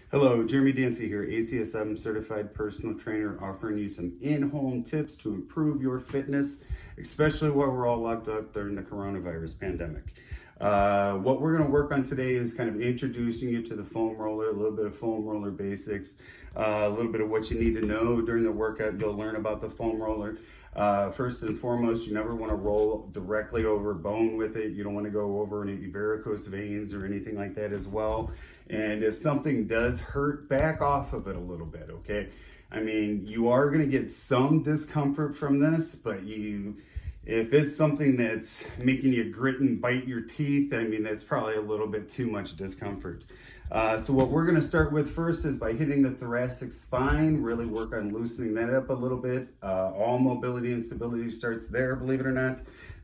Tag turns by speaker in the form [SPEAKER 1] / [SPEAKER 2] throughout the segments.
[SPEAKER 1] Hello, Jeremy Dancy here, ACSM certified personal trainer, offering you some in-home tips to improve your fitness, especially while we're all locked up during the coronavirus pandemic. What we're going to work on today is kind of introducing you to the foam roller, a little bit of foam roller basics, a little bit of what you need to know during the workout. You'll learn about the foam roller. First and foremost, you never want to roll directly over bone with it. You don't want to go over any varicose veins or anything like that as well. And if something does hurt, back off of it a little bit, okay? I mean, you are going to get some discomfort from this, but if it's something that's making you grit and bite your teeth, I mean, that's probably a little bit too much discomfort. So what we're going to start with first is by hitting the thoracic spine, really work on loosening that up a little bit. All mobility and stability starts there, believe it or not.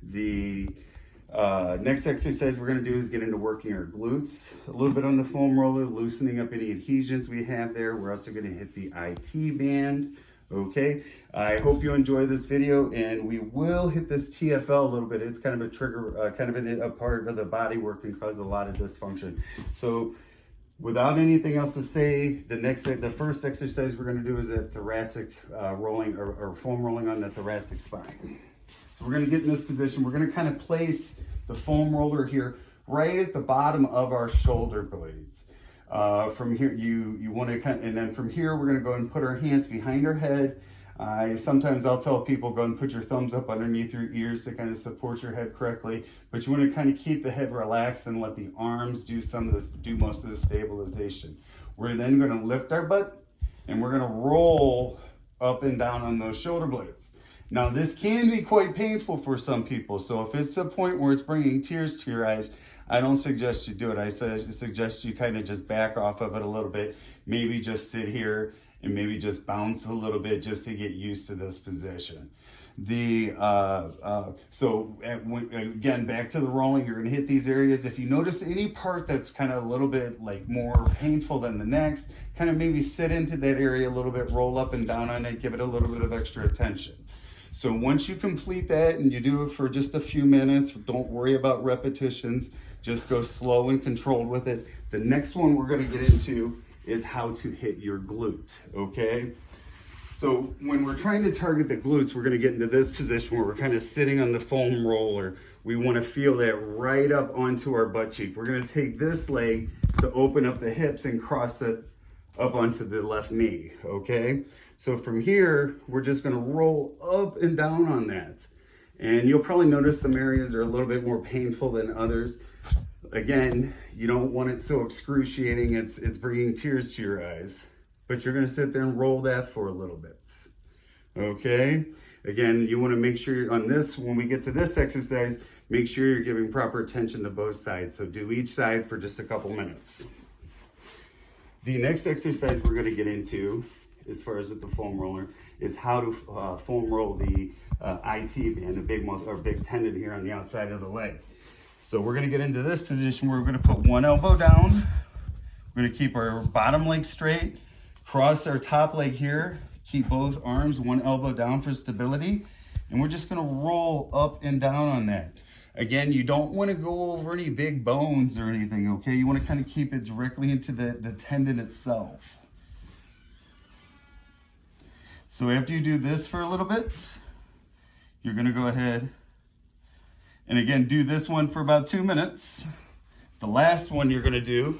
[SPEAKER 1] The next exercise we're going to do is get into working our glutes, a little bit on the foam roller, loosening up any adhesions we have there. We're also going to hit the IT band. Okay, I hope you enjoy this video, and we will hit this TFL a little bit. It's kind of a trigger, kind of a part of the body work and cause a lot of dysfunction. So without anything else to say, the first exercise we're going to do is a thoracic rolling or foam rolling on the thoracic spine. So we're going to get in this position. We're going to kind of place the foam roller here right at the bottom of our shoulder blades. From here, you want to and then from here, we're going to go and put our hands behind our head. Sometimes I'll tell people, go and put your thumbs up underneath your ears to kind of support your head correctly. But you want to kind of keep the head relaxed and let the arms do most of the stabilization. We're then going to lift our butt and we're going to roll up and down on those shoulder blades. Now, this can be quite painful for some people. So if it's the point where it's bringing tears to your eyes, I don't suggest you do it. I suggest you kind of just back off of it a little bit. Maybe just sit here and maybe just bounce a little bit just to get used to this position. Again, back to the rolling, you're going to hit these areas. If you notice any part that's kind of a little bit like more painful than the next, kind of maybe sit into that area a little bit, roll up and down on it, give it a little bit of extra attention. So once you complete that and you do it for just a few minutes, don't worry about repetitions, just go slow and controlled with it. The next one we're going to get into is how to hit your glute, okay? So when we're trying to target the glutes, we're going to get into this position where we're kind of sitting on the foam roller. We want to feel that right up onto our butt cheek. We're going to take this leg to open up the hips and cross it up onto the left knee, okay? So from here, we're just going to roll up and down on that. And you'll probably notice some areas are a little bit more painful than others. Again, you don't want it so excruciating it's bringing tears to your eyes, but you're going to sit there and roll that for a little bit. Okay? Again, you want to make sure on this, when we get to this exercise, make sure you're giving proper attention to both sides. So do each side for just a couple minutes. The next exercise we're going to get into, as far as with the foam roller, is how to foam roll the IT band, the big tendon here on the outside of the leg. So we're going to get into this position where we're going to put one elbow down. We're going to keep our bottom leg straight, cross our top leg here, keep both arms, one elbow down for stability, and we're just going to roll up and down on that. Again, you don't want to go over any big bones or anything, okay? You want to kind of keep it directly into the tendon itself. So after you do this for a little bit, you're going to go ahead and again do this one for about 2 minutes. The last one you're going to do,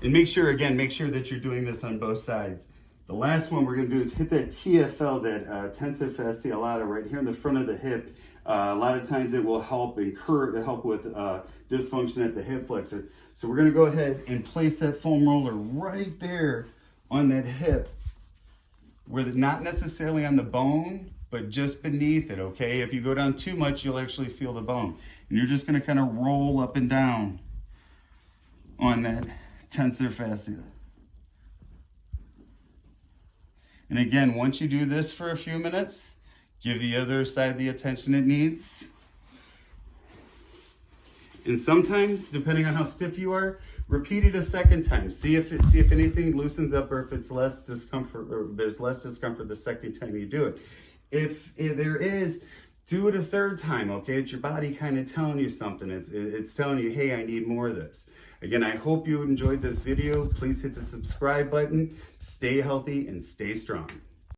[SPEAKER 1] and make sure that you're doing this on both sides. The last one we're going to do is hit that TFL, that tensor fasciae lata right here in the front of the hip. A lot of times it will help with dysfunction at the hip flexor. So we're going to go ahead and place that foam roller right there on that hip, where not necessarily on the bone, but just beneath it, okay? If you go down too much, you'll actually feel the bone. And you're just going to kind of roll up and down on that tensor fascia. And again, once you do this for a few minutes, give the other side the attention it needs. And sometimes, depending on how stiff you are, repeat it a second time. See if anything loosens up, or if it's less discomfort, or there's less discomfort the second time you do it. If there is, do it a third time, okay? It's your body kind of telling you something. It's telling you, hey, I need more of this. Again, I hope you enjoyed this video. Please hit the subscribe button. Stay healthy and stay strong.